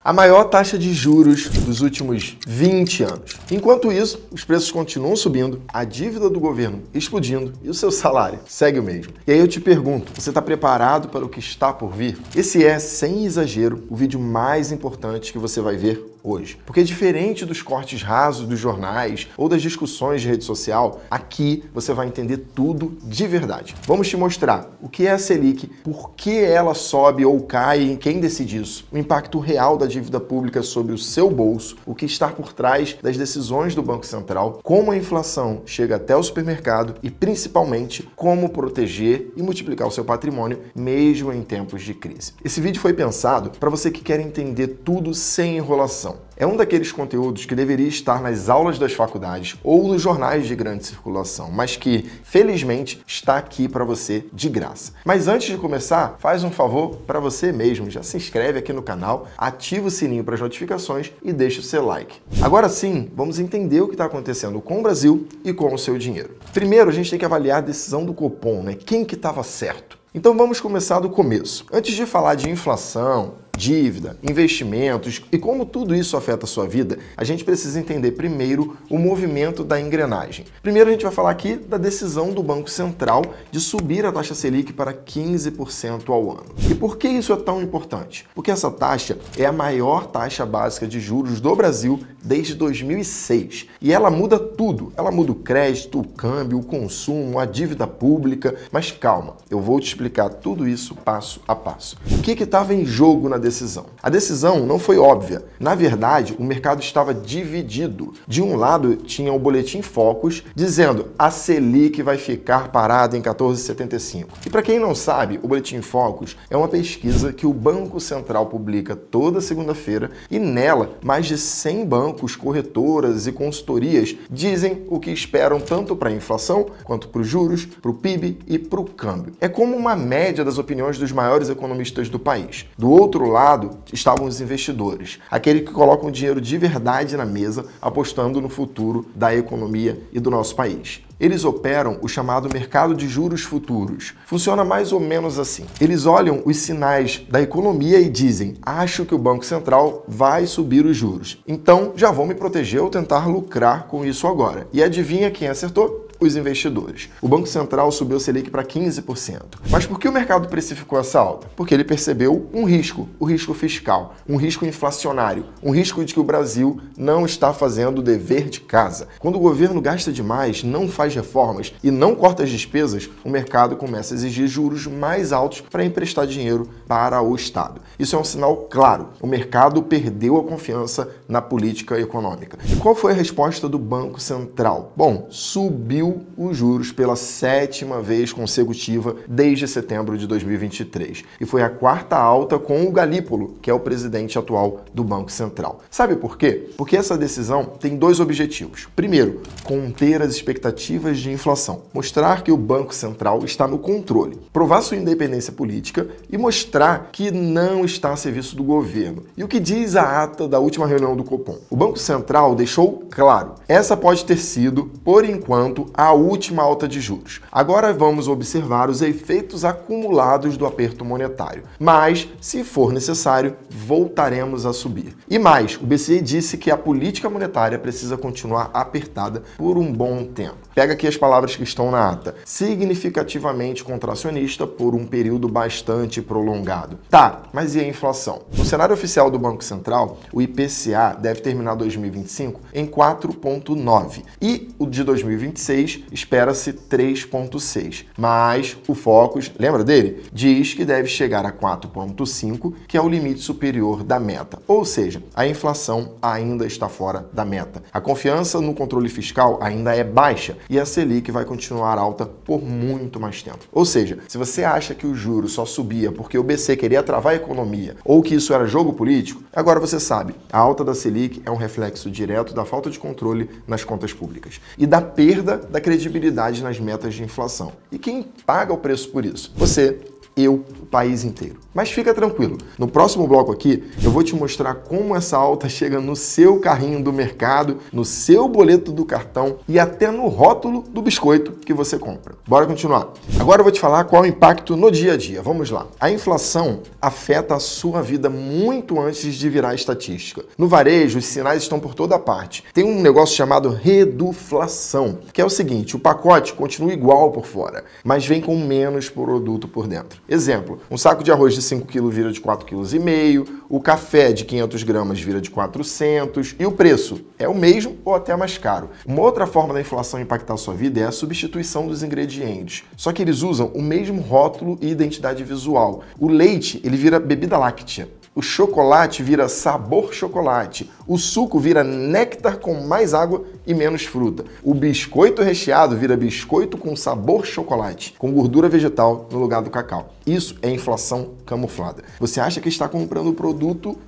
A maior taxa de juros dos últimos 20 anos. Enquanto isso, os preços continuam subindo, a dívida do governo explodindo e o seu salário segue o mesmo. E aí eu te pergunto, você está preparado para o que está por vir? Esse é, sem exagero, o vídeo mais importante que você vai ver hoje. Porque diferente dos cortes rasos dos jornais ou das discussões de rede social, aqui você vai entender tudo de verdade. Vamos te mostrar o que é a Selic, por que ela sobe ou cai e quem decide isso, o impacto real da dívida pública sobre o seu bolso, o que está por trás das decisões do Banco Central, como a inflação chega até o supermercado e, principalmente, como proteger e multiplicar o seu patrimônio mesmo em tempos de crise. Esse vídeo foi pensado para você que quer entender tudo sem enrolação. É um daqueles conteúdos que deveria estar nas aulas das faculdades ou nos jornais de grande circulação, mas que, felizmente, está aqui para você de graça. Mas antes de começar, faz um favor para você mesmo, já se inscreve aqui no canal, ativa o sininho para as notificações e deixa o seu like. Agora sim, vamos entender o que está acontecendo com o Brasil e com o seu dinheiro. Primeiro, a gente tem que avaliar a decisão do Copom, né? Quem que estava certo? Então vamos começar do começo. Antes de falar de inflação, dívida, investimentos e como tudo isso afeta a sua vida, a gente precisa entender primeiro o movimento da engrenagem. Primeiro a gente vai falar aqui da decisão do Banco Central de subir a taxa Selic para 15% ao ano. E por que isso é tão importante? Porque essa taxa é a maior taxa básica de juros do Brasil desde 2006. E ela muda tudo. Ela muda o crédito, o câmbio, o consumo, a dívida pública. Mas calma, eu vou te explicar tudo isso passo a passo. O que estava em jogo na decisão? A decisão não foi óbvia. Na verdade, o mercado estava dividido. De um lado, tinha o Boletim Focus dizendo a Selic vai ficar parada em 14,75. E para quem não sabe, o Boletim Focus é uma pesquisa que o Banco Central publica toda segunda-feira e nela mais de 100 bancos, corretoras e consultorias dizem o que esperam tanto para a inflação quanto para os juros, para o PIB e para o câmbio. É como uma média das opiniões dos maiores economistas do país. Do outro lado estavam os investidores, aqueles que colocam dinheiro de verdade na mesa, apostando no futuro da economia e do nosso país. Eles operam o chamado mercado de juros futuros. Funciona mais ou menos assim. Eles olham os sinais da economia e dizem: acho que o Banco Central vai subir os juros. Então já vou me proteger ou tentar lucrar com isso agora. E adivinha quem acertou? Os investidores. O Banco Central subiu a Selic para 15%. Mas por que o mercado precificou essa alta? Porque ele percebeu um risco, o risco fiscal, um risco inflacionário, um risco de que o Brasil não está fazendo o dever de casa. Quando o governo gasta demais, não faz reformas e não corta as despesas, o mercado começa a exigir juros mais altos para emprestar dinheiro para o Estado. Isso é um sinal claro. O mercado perdeu a confiança na política econômica. E qual foi a resposta do Banco Central? Bom, subiu os juros pela 7ª vez consecutiva desde setembro de 2023. E foi a 4ª alta com o Galípolo, que é o presidente atual do Banco Central. Sabe por quê? Porque essa decisão tem dois objetivos. Primeiro, conter as expectativas de inflação, mostrar que o Banco Central está no controle, provar sua independência política e mostrar que não está a serviço do governo. E o que diz a ata da última reunião do Copom? O Banco Central deixou claro, essa pode ter sido, por enquanto, a última alta de juros. Agora vamos observar os efeitos acumulados do aperto monetário. Mas, se for necessário, voltaremos a subir. E mais, o BCE disse que a política monetária precisa continuar apertada por um bom tempo. Pega aqui as palavras que estão na ata. Significativamente contracionista por um período bastante prolongado. Tá, mas e a inflação? No cenário oficial do Banco Central, o IPCA deve terminar 2025 em 4,9 e o de 2026 espera-se 3,6. Mas o Focus, lembra dele? Diz que deve chegar a 4,5, que é o limite superior da meta. Ou seja, a inflação ainda está fora da meta. A confiança no controle fiscal ainda é baixa e a Selic vai continuar alta por muito mais tempo. Ou seja, se você acha que o juro só subia porque o BC queria travar a economia ou que isso era jogo político, agora você sabe, a alta da Selic é um reflexo direto da falta de controle nas contas públicas e da perda da credibilidade nas metas de inflação. E quem paga o preço por isso? Você, eu, o país inteiro. Mas fica tranquilo, no próximo bloco aqui eu vou te mostrar como essa alta chega no seu carrinho do mercado, no seu boleto do cartão e até no rótulo do biscoito que você compra. Bora continuar. Agora eu vou te falar qual é o impacto no dia a dia. Vamos lá. A inflação afeta a sua vida muito antes de virar estatística. No varejo, os sinais estão por toda parte. Tem um negócio chamado reduflação, que é o seguinte, o pacote continua igual por fora, mas vem com menos produto por dentro. Exemplo, um saco de arroz de 5 kg vira de 4,5 kg, o café de 500 gramas vira de 400 e o preço é o mesmo ou até mais caro. Uma outra forma da inflação impactar a sua vida é a substituição dos ingredientes. Só que eles usam o mesmo rótulo e identidade visual. O leite, ele vira bebida láctea. O chocolate vira sabor chocolate. O suco vira néctar com mais água e menos fruta. O biscoito recheado vira biscoito com sabor chocolate, com gordura vegetal no lugar do cacau. Isso é inflação camuflada. Você acha que está comprando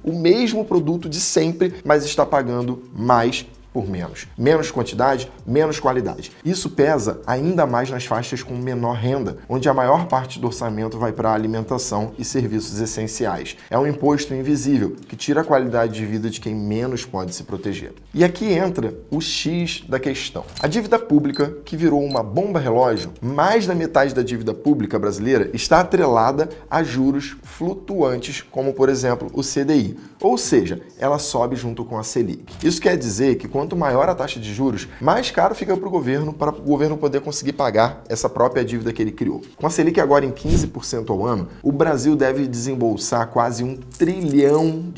o mesmo produto de sempre, mas está pagando mais por menos. Menos quantidade, menos qualidade. Isso pesa ainda mais nas faixas com menor renda, onde a maior parte do orçamento vai para a alimentação e serviços essenciais. É um imposto invisível que tira a qualidade de vida de quem menos pode se proteger. E aqui entra o X da questão. A dívida pública, que virou uma bomba relógio, mais da metade da dívida pública brasileira está atrelada a juros flutuantes, como por exemplo o CDI. Ou seja, ela sobe junto com a Selic. Isso quer dizer que quanto maior a taxa de juros, mais caro fica para o governo poder conseguir pagar essa própria dívida que ele criou. Com a Selic agora em 15% ao ano, o Brasil deve desembolsar quase R$1 trilhão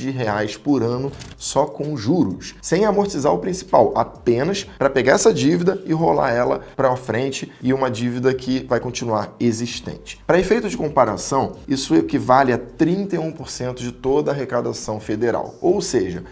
por ano só com juros, sem amortizar o principal, apenas para pegar essa dívida e rolar ela para frente e uma dívida que vai continuar existente. Para efeito de comparação, isso equivale a 31% de toda a arrecadação federal, ou seja,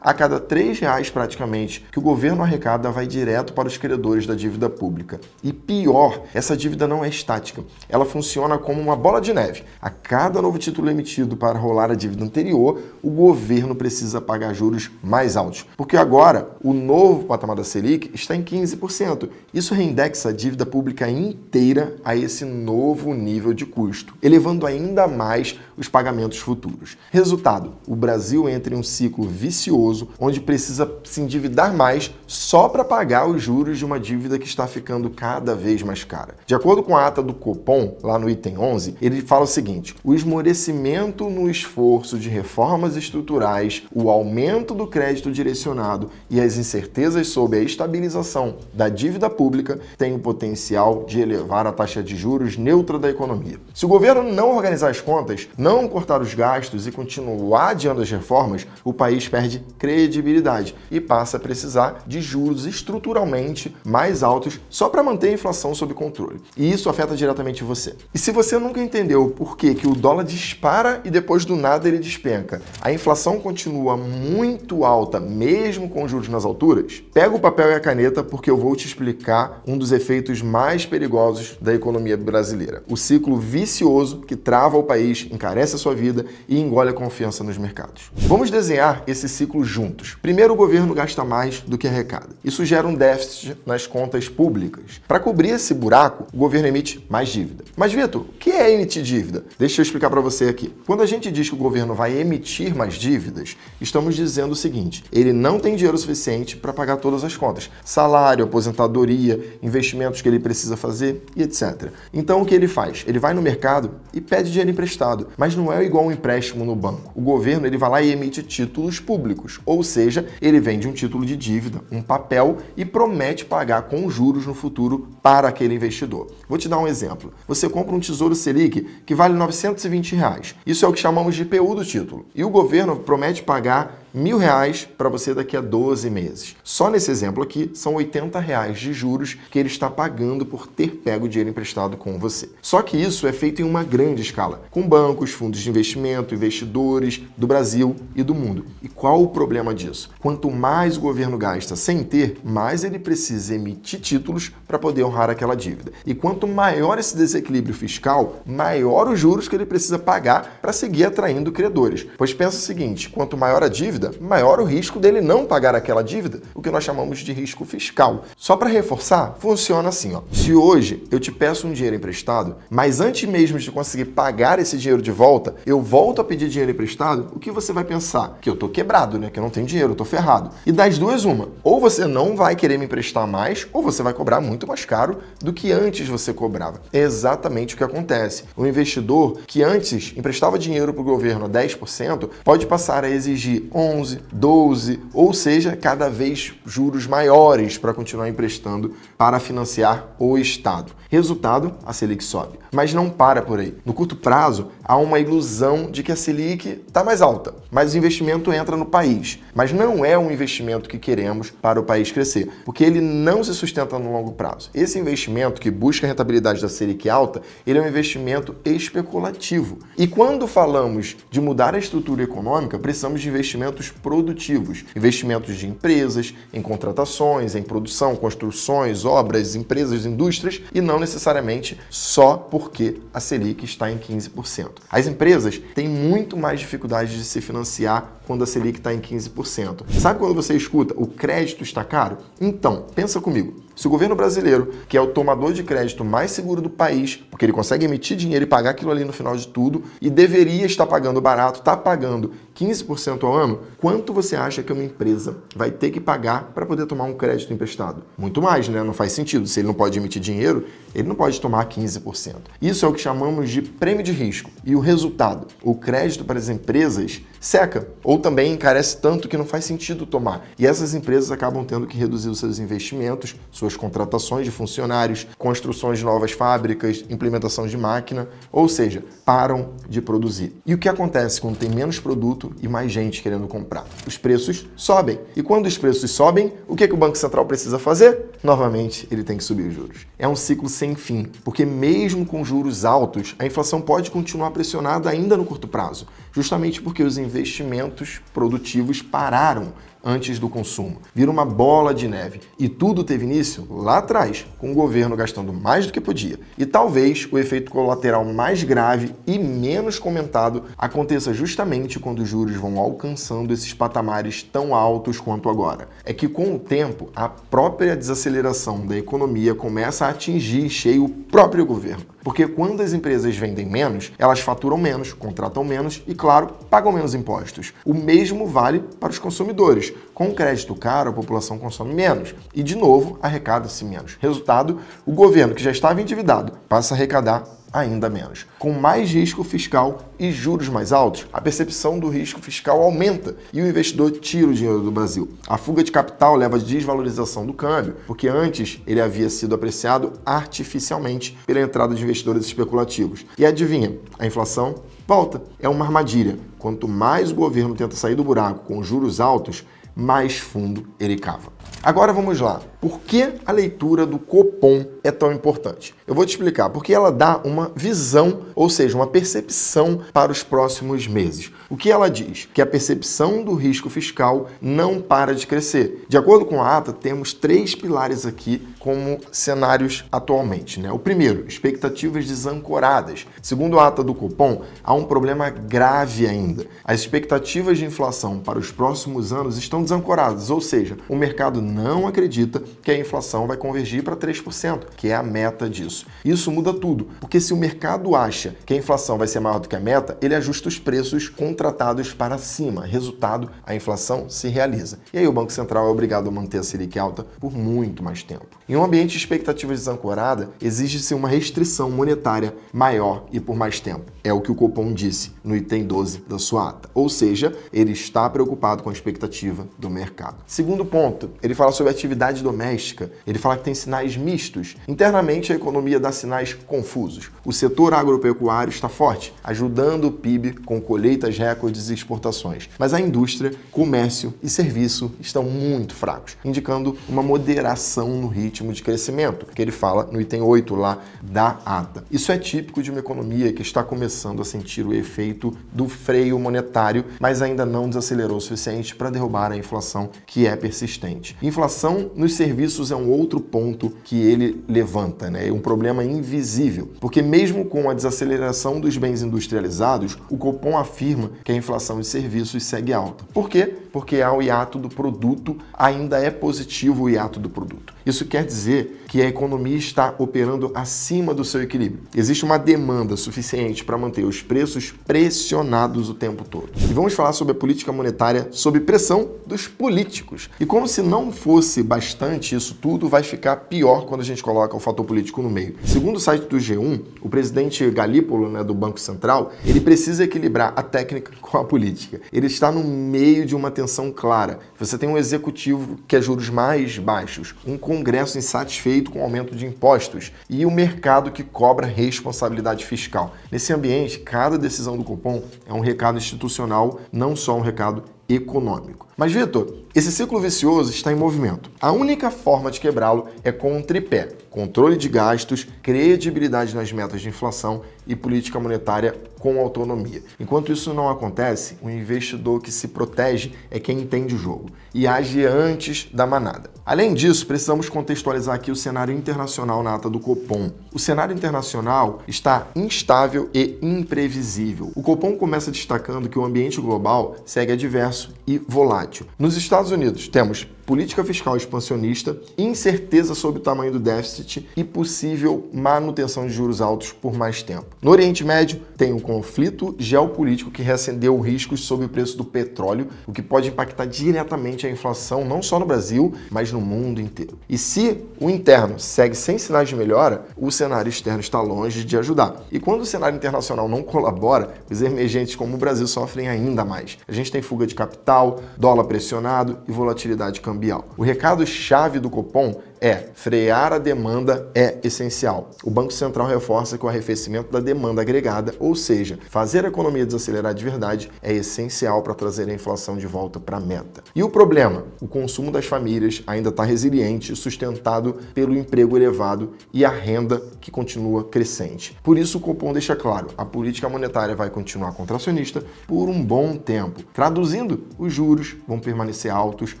a cada R$3 praticamente que o governo arrecada vai direto para os credores da dívida pública. E pior, essa dívida não é estática. Ela funciona como uma bola de neve. A cada novo título emitido para rolar a dívida anterior, o governo precisa pagar juros mais altos. Porque agora, o novo patamar da Selic está em 15%. Isso reindexa a dívida pública inteira a esse novo nível de custo, elevando ainda mais os pagamentos futuros. Resultado, o Brasil entra em um ciclo vicioso onde precisa se endividar mais só para pagar os juros de uma dívida que está ficando cada vez mais cara. De acordo com a ata do Copom, lá no item 11, ele fala o seguinte: o esmorecimento no esforço de reformas estruturais, o aumento do crédito direcionado e as incertezas sobre a estabilização da dívida pública têm o potencial de elevar a taxa de juros neutra da economia. Se o governo não organizar as contas, não cortar os gastos e continuar adiando as reformas, o país perde credibilidade e passa a precisar de juros estruturalmente mais altos só para manter a inflação sob controle. E isso afeta diretamente você. E se você nunca entendeu por que o dólar dispara e depois do nada ele despenca, a inflação continua muito alta mesmo com juros nas alturas, pega o papel e a caneta porque eu vou te explicar um dos efeitos mais perigosos da economia brasileira. O ciclo vicioso que trava o país, encarece a sua vida e engole a confiança nos mercados. Vamos desenhar esse ciclo juntos. Primeiro, o governo gasta mais do que arrecada. Isso gera um déficit nas contas públicas. Para cobrir esse buraco, o governo emite mais dívida. Mas, Vitor, o que é emitir dívida? Deixa eu explicar para você aqui. Quando a gente diz que o governo vai emitir mais dívidas, estamos dizendo o seguinte: ele não tem dinheiro suficiente para pagar todas as contas. Salário, aposentadoria, investimentos que ele precisa fazer e etc. Então, o que ele faz? Ele vai no mercado e pede dinheiro emprestado. Mas não é igual um empréstimo no banco. O governo ele vai lá e emite títulos públicos. Ou seja, ele vende um título de dívida, um papel, e promete pagar com juros no futuro para aquele investidor. Vou te dar um exemplo. Você compra um Tesouro Selic que vale R$920. Isso é o que chamamos de IPU do título. E o governo promete pagar R$1.000 para você daqui a 12 meses. Só nesse exemplo aqui, são R$80 de juros que ele está pagando por ter pego dinheiro emprestado com você. Só que isso é feito em uma grande escala, com bancos, fundos de investimento, investidores do Brasil e do mundo. E qual o problema disso? Quanto mais o governo gasta sem ter, mais ele precisa emitir títulos para poder honrar aquela dívida. E quanto maior esse desequilíbrio fiscal, maior os juros que ele precisa pagar para seguir atraindo credores. Pois pensa o seguinte: quanto maior a dívida, dívida, maior o risco dele não pagar aquela dívida, o que nós chamamos de risco fiscal. Só para reforçar, funciona assim, ó. Se hoje eu te peço um dinheiro emprestado, mas antes mesmo de conseguir pagar esse dinheiro de volta, eu volto a pedir dinheiro emprestado, o que você vai pensar? Que eu tô quebrado, né? Que eu não tenho dinheiro, eu tô ferrado. E das duas, uma. Ou você não vai querer me emprestar mais, ou você vai cobrar muito mais caro do que antes você cobrava. É exatamente o que acontece. O investidor que antes emprestava dinheiro para o governo a 10%, pode passar a exigir 11%, 12%, ou seja, cada vez juros maiores para continuar emprestando para financiar o Estado. Resultado, a Selic sobe. Mas não para por aí. No curto prazo, há uma ilusão de que a Selic está mais alta, mas o investimento entra no país. Mas não é um investimento que queremos para o país crescer, porque ele não se sustenta no longo prazo. Esse investimento que busca a rentabilidade da Selic alta, ele é um investimento especulativo. E quando falamos de mudar a estrutura econômica, precisamos de investimentos produtivos, investimentos de empresas, em contratações, em produção, construções, obras, empresas, indústrias, e não necessariamente só porque a Selic está em 15%. As empresas têm muito mais dificuldade de se financiar quando a Selic está em 15%. Sabe quando você escuta o crédito está caro? Então, pensa comigo. Se o governo brasileiro, que é o tomador de crédito mais seguro do país, porque ele consegue emitir dinheiro e pagar aquilo ali no final de tudo, e deveria estar pagando barato, está pagando 15% ao ano, quanto você acha que uma empresa vai ter que pagar para poder tomar um crédito emprestado? Muito mais, né? Não faz sentido. Se ele não pode emitir dinheiro, ele não pode tomar 15%. Isso é o que chamamos de prêmio de risco. E o resultado, o crédito para as empresas seca, ou também encarece tanto que não faz sentido tomar. E essas empresas acabam tendo que reduzir os seus investimentos, suas contratações de funcionários, construções de novas fábricas, implementação de máquina, ou seja, param de produzir. E o que acontece quando tem menos produto e mais gente querendo comprar? Os preços sobem. E quando os preços sobem, o que o Banco Central precisa fazer? Novamente, ele tem que subir os juros. É um ciclo sem fim, porque mesmo com juros altos, a inflação pode continuar pressionada ainda no curto prazo, justamente porque os investimentos produtivos pararam antes do consumo. Vira uma bola de neve. E tudo teve início lá atrás, com o governo gastando mais do que podia. E talvez o efeito colateral mais grave e menos comentado aconteça justamente quando os juros vão alcançando esses patamares tão altos quanto agora. É que com o tempo, a própria desaceleração da economia começa a atingir em cheio o próprio governo. Porque quando as empresas vendem menos, elas faturam menos, contratam menos e, claro, pagam menos impostos. O mesmo vale para os consumidores. Com crédito caro, a população consome menos e, de novo, arrecada-se menos. Resultado, o governo, que já estava endividado, passa a arrecadar ainda menos. Com mais risco fiscal e juros mais altos, a percepção do risco fiscal aumenta e o investidor tira o dinheiro do Brasil. A fuga de capital leva à desvalorização do câmbio, porque antes ele havia sido apreciado artificialmente pela entrada de investidores especulativos. E adivinha, a inflação volta. É uma armadilha. Quanto mais o governo tenta sair do buraco com juros altos, mais fundo ele cava. Agora vamos lá. Por que a leitura do Copom é tão importante? Eu vou te explicar. Porque ela dá uma visão, ou seja, uma percepção para os próximos meses. O que ela diz? Que a percepção do risco fiscal não para de crescer. De acordo com a ata, temos 3 pilares aqui como cenários atualmente, né? O primeiro, expectativas desancoradas. Segundo a ata do Copom, há um problema grave ainda. As expectativas de inflação para os próximos anos estão desancoradas, ou seja, o mercado não acredita que a inflação vai convergir para 3%, que é a meta disso. Isso muda tudo, porque se o mercado acha que a inflação vai ser maior do que a meta, ele ajusta os preços contratados para cima. Resultado, a inflação se realiza. E aí o Banco Central é obrigado a manter a Selic alta por muito mais tempo. Em um ambiente de expectativas desancorada, exige-se uma restrição monetária maior e por mais tempo. É o que o Copom disse no item 12 da sua ata. Ou seja, ele está preocupado com a expectativa do mercado. Segundo ponto, ele fala sobre a atividade doméstica. Ele fala que tem sinais mistos. Internamente, a economia dá sinais confusos. O setor agropecuário está forte, ajudando o PIB com colheitas recordes e exportações. Mas a indústria, comércio e serviço estão muito fracos, indicando uma moderação no ritmo de crescimento, que ele fala no item 8 lá da ata. Isso é típico de uma economia que está começando a sentir o efeito do freio monetário, mas ainda não desacelerou o suficiente para derrubar a inflação, que é persistente. Inflação nos serviços é um outro ponto que ele levanta, né? É um problema invisível, porque mesmo com a desaceleração dos bens industrializados, o Copom afirma que a inflação de serviços segue alta. Por quê? porque há o hiato do produto, ainda é positivo o hiato do produto. Isso quer dizer que a economia está operando acima do seu equilíbrio. Existe uma demanda suficiente para manter os preços pressionados o tempo todo. E vamos falar sobre a política monetária sob pressão dos políticos. E como se não fosse bastante isso tudo, vai ficar pior quando a gente coloca o fator político no meio. Segundo o site do G1, o presidente Galípolo, do Banco Central, ele precisa equilibrar a técnica com a política. Ele está no meio de uma tensão clara. Você tem um executivo que quer juros mais baixos, um Congresso insatisfeito com o aumento de impostos e o mercado que cobra responsabilidade fiscal. Nesse ambiente, cada decisão do Copom é um recado institucional, não só um recado econômico. Mas, Vitor, esse ciclo vicioso está em movimento. A única forma de quebrá-lo é com um tripé: controle de gastos, credibilidade nas metas de inflação e política monetária com autonomia. Enquanto isso não acontece, o investidor que se protege é quem entende o jogo e age antes da manada. Além disso, precisamos contextualizar aqui o cenário internacional na ata do Copom. O cenário internacional está instável e imprevisível. O Copom começa destacando que o ambiente global segue adverso e volátil. Nos Estados Unidos, temos política fiscal expansionista, incerteza sobre o tamanho do déficit e possível manutenção de juros altos por mais tempo. No Oriente Médio, tem um conflito geopolítico que reacendeu riscos sobre o preço do petróleo, o que pode impactar diretamente a inflação, não só no Brasil, mas no mundo inteiro. E se o interno segue sem sinais de melhora, o cenário externo está longe de ajudar. E quando o cenário internacional não colabora, os emergentes como o Brasil sofrem ainda mais. A gente tem fuga de capital, dólar pressionado e volatilidade cambial. O recado-chave do Copom é: frear a demanda é essencial. O Banco Central reforça que o arrefecimento da demanda agregada, ou seja, fazer a economia desacelerar de verdade, é essencial para trazer a inflação de volta para a meta. E o problema? O consumo das famílias ainda está resiliente, sustentado pelo emprego elevado e a renda que continua crescente. Por isso, o Copom deixa claro: a política monetária vai continuar contracionista por um bom tempo. Traduzindo, os juros vão permanecer altos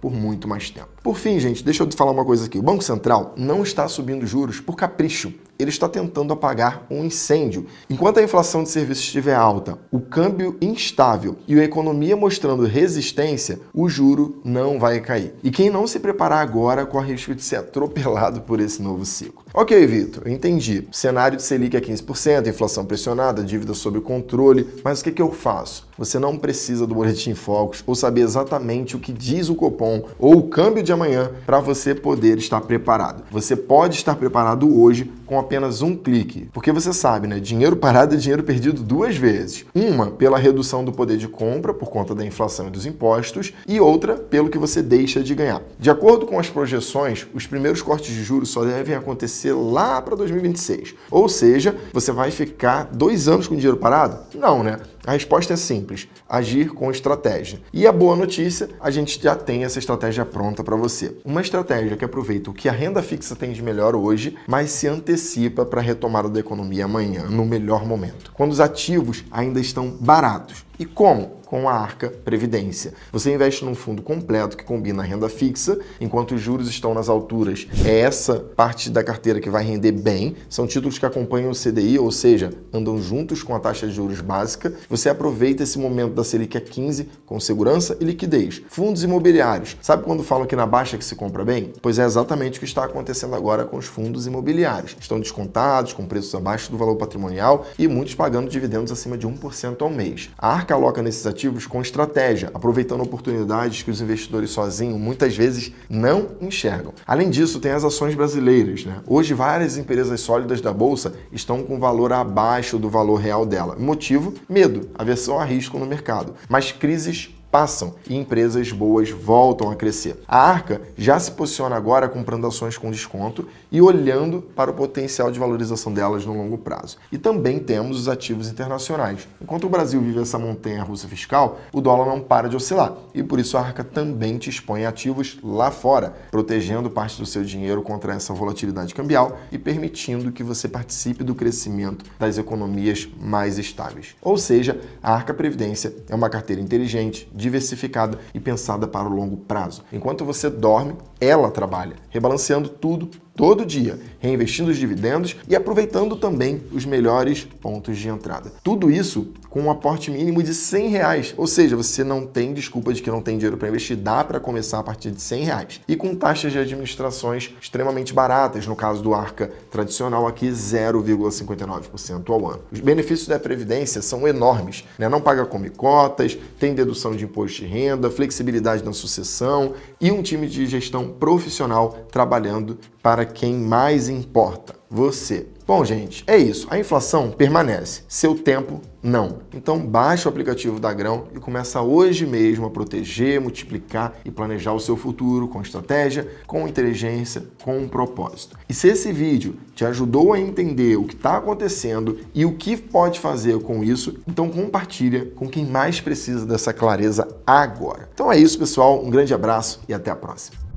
por muito mais tempo. Por fim, gente, deixa eu te falar uma coisa aqui. O Banco Central não está subindo juros por capricho. Ele está tentando apagar um incêndio. Enquanto a inflação de serviços estiver alta, o câmbio instável e a economia mostrando resistência, o juro não vai cair. E quem não se preparar agora corre risco de ser atropelado por esse novo ciclo. Ok, Vitor, eu entendi. Cenário de Selic é 15%, inflação pressionada, dívida sob controle, mas o que eu faço? Você não precisa do Boletim Focus ou saber exatamente o que diz o Copom ou o câmbio de amanhã para você poder estar preparado. Você pode estar preparado hoje com apenas um clique, porque você sabe, dinheiro parado é dinheiro perdido duas vezes. Uma pela redução do poder de compra por conta da inflação e dos impostos e outra pelo que você deixa de ganhar. De acordo com as projeções, os primeiros cortes de juros só devem acontecer lá para 2026. Ou seja, você vai ficar 2 anos com dinheiro parado? Não, A resposta é simples: agir com estratégia. E a boa notícia, a gente já tem essa estratégia pronta para você. Uma estratégia que aproveita o que a renda fixa tem de melhor hoje, mas se antecipa para a retomada da economia amanhã, no melhor momento, quando os ativos ainda estão baratos. E como? Com a Arca Previdência. Você investe num fundo completo que combina a renda fixa, enquanto os juros estão nas alturas. É essa parte da carteira que vai render bem. São títulos que acompanham o CDI, ou seja, andam juntos com a taxa de juros básica. Você aproveita esse momento da Selic a 15 com segurança e liquidez. Fundos imobiliários. Sabe quando falam que na baixa que se compra bem? Pois é exatamente o que está acontecendo agora com os fundos imobiliários. Estão descontados, com preços abaixo do valor patrimonial e muitos pagando dividendos acima de 1% ao mês. A Arca aloca nesses ativos com estratégia, aproveitando oportunidades que os investidores sozinhos muitas vezes não enxergam. Além disso, tem as ações brasileiras. Hoje, várias empresas sólidas da Bolsa estão com valor abaixo do valor real dela. Motivo? Medo, aversão a risco no mercado. Mas crises passam e empresas boas voltam a crescer. A Arca já se posiciona agora comprando ações com desconto e olhando para o potencial de valorização delas no longo prazo. E também temos os ativos internacionais. Enquanto o Brasil vive essa montanha-russa fiscal, o dólar não para de oscilar e por isso a Arca também te expõe ativos lá fora, protegendo parte do seu dinheiro contra essa volatilidade cambial e permitindo que você participe do crescimento das economias mais estáveis. Ou seja, a Arca Previdência é uma carteira inteligente, diversificada e pensada para o longo prazo. Enquanto você dorme, ela trabalha, rebalanceando tudo todo dia, reinvestindo os dividendos e aproveitando também os melhores pontos de entrada. Tudo isso com um aporte mínimo de R$100, ou seja, você não tem desculpa de que não tem dinheiro para investir, dá para começar a partir de R$100. E com taxas de administrações extremamente baratas, no caso do Arca tradicional aqui 0,59% ao ano. Os benefícios da Previdência são enormes, né? Não paga come cotas, tem dedução de imposto de renda, flexibilidade na sucessão e um time de gestão profissional trabalhando para quem mais importa, você. Bom, gente, é isso. A inflação permanece. Seu tempo, não. Então, baixa o aplicativo da Grão e começa hoje mesmo a proteger, multiplicar e planejar o seu futuro com estratégia, com inteligência, com um propósito. E se esse vídeo te ajudou a entender o que está acontecendo e o que pode fazer com isso, então compartilha com quem mais precisa dessa clareza agora. Então é isso, pessoal. Um grande abraço e até a próxima.